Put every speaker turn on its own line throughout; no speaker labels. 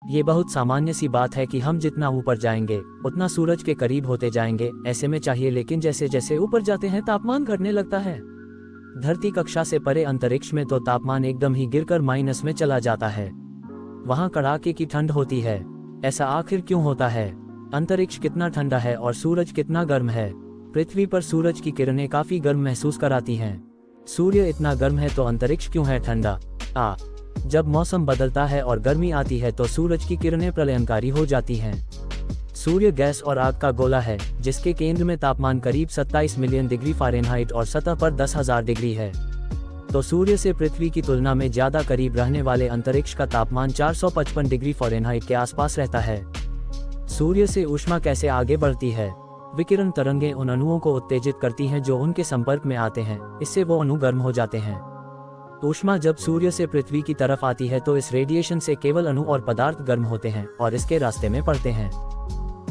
ये बहुत सामान्य सी बात है कि हम जितना ऊपर जाएंगे उतना सूरज के करीब होते जाएंगे, ऐसे में चाहिए, लेकिन जैसे जैसे ऊपर जाते हैं तापमान घटने लगता है। धरती कक्षा से परे अंतरिक्ष में तो तापमान एकदम ही गिरकर माइनस में चला जाता है। वहाँ कड़ाके की ठंड होती है। ऐसा आखिर क्यों होता है? अंतरिक्ष कितना ठंडा है और सूरज कितना गर्म है? पृथ्वी पर सूरज की किरणें काफी गर्म महसूस कराती हैं। सूर्य इतना गर्म है तो अंतरिक्ष क्यों है ठंडा? जब मौसम बदलता है और गर्मी आती है तो सूरज की किरणें प्रलयनकारी हो जाती हैं। सूर्य गैस और आग का गोला है जिसके केंद्र में तापमान करीब 27 मिलियन डिग्री फ़ारेनहाइट और सतह पर 10,000 डिग्री है। तो सूर्य से पृथ्वी की तुलना में ज्यादा करीब रहने वाले अंतरिक्ष का तापमान 455 डिग्री फ़ारेनहाइट के आसपास रहता है। सूर्य से ऊष्मा कैसे आगे बढ़ती है? विकिरण तरंगें उन अणुओं को उत्तेजित करती हैं जो उनके संपर्क में आते हैं, इससे वो अणु गर्म हो जाते हैं। ऊष्मा जब सूर्य से पृथ्वी की तरफ आती है तो इस रेडिएशन से केवल अणु और पदार्थ गर्म होते हैं और इसके रास्ते में पड़ते हैं।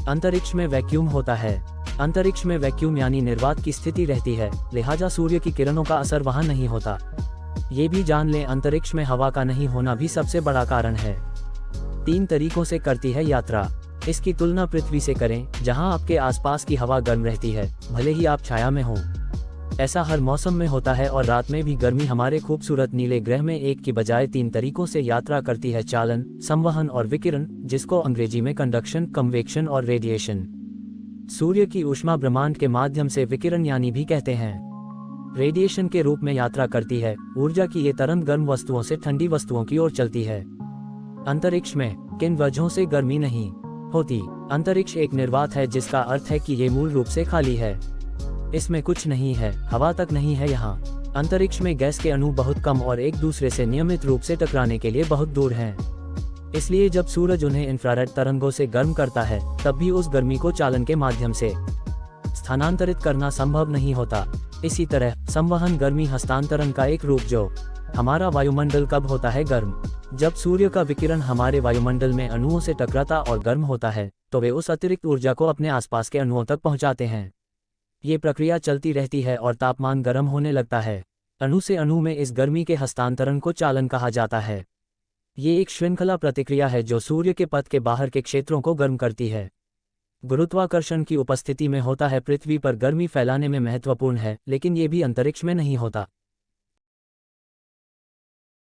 अंतरिक्ष में वैक्यूम होता है। अंतरिक्ष में वैक्यूम यानी निर्वात की स्थिति रहती है, लिहाजा सूर्य की किरणों का असर वहां नहीं होता। ये भी जान लें, अंतरिक्ष में हवा का नहीं होना भी सबसे बड़ा कारण है। 3 तरीकों से करती है यात्रा। इसकी तुलना पृथ्वी से करें, जहां आपके आसपास की हवा गर्म रहती है, भले ही आप छाया में हों। ऐसा हर मौसम में होता है और रात में भी गर्मी हमारे खूबसूरत नीले ग्रह में एक की बजाय 3 तरीकों से यात्रा करती है: चालन, संवहन और विकिरण, जिसको अंग्रेजी में कंडक्शन, कन्वेक्शन और रेडिएशन। सूर्य की ऊष्मा ब्रह्मांड के माध्यम से विकिरण यानी भी कहते हैं, रेडिएशन के रूप में यात्रा करती है। ऊर्जा की ये तरंग गर्म वस्तुओं से ठंडी वस्तुओं की ओर चलती है। अंतरिक्ष में किन वजहों से गर्मी नहीं होती? अंतरिक्ष एक निर्वात है, जिसका अर्थ है कि ये मूल रूप से खाली है। इसमें कुछ नहीं है, हवा तक नहीं है यहाँ। अंतरिक्ष में गैस के अणु बहुत कम और एक दूसरे से नियमित रूप से टकराने के लिए बहुत दूर हैं। इसलिए जब सूरज उन्हें इंफ्रारेड तरंगों से गर्म करता है, तब भी उस गर्मी को चालन के माध्यम से स्थानांतरित करना संभव नहीं होता। इसी तरह संवहन गर्मी हस्तांतरण का एक रूप, जो हमारा वायुमंडल कब होता है गर्म? जब सूर्य का विकिरण हमारे वायुमंडल में अणुओं से टकराता और गर्म होता है, तो वे उस अतिरिक्त ऊर्जा को अपने आसपास के अणुओं तक पहुंचाते हैं। ये प्रक्रिया चलती रहती है और तापमान गर्म होने लगता है। अणु से अणु में इस गर्मी के हस्तांतरण को चालन कहा जाता है। ये एक श्रृंखला प्रतिक्रिया है जो सूर्य के पथ के बाहर के क्षेत्रों को गर्म करती है। गुरुत्वाकर्षण की उपस्थिति में होता है। पृथ्वी पर गर्मी फैलाने में महत्वपूर्ण है, लेकिन ये भी अंतरिक्ष में नहीं होता।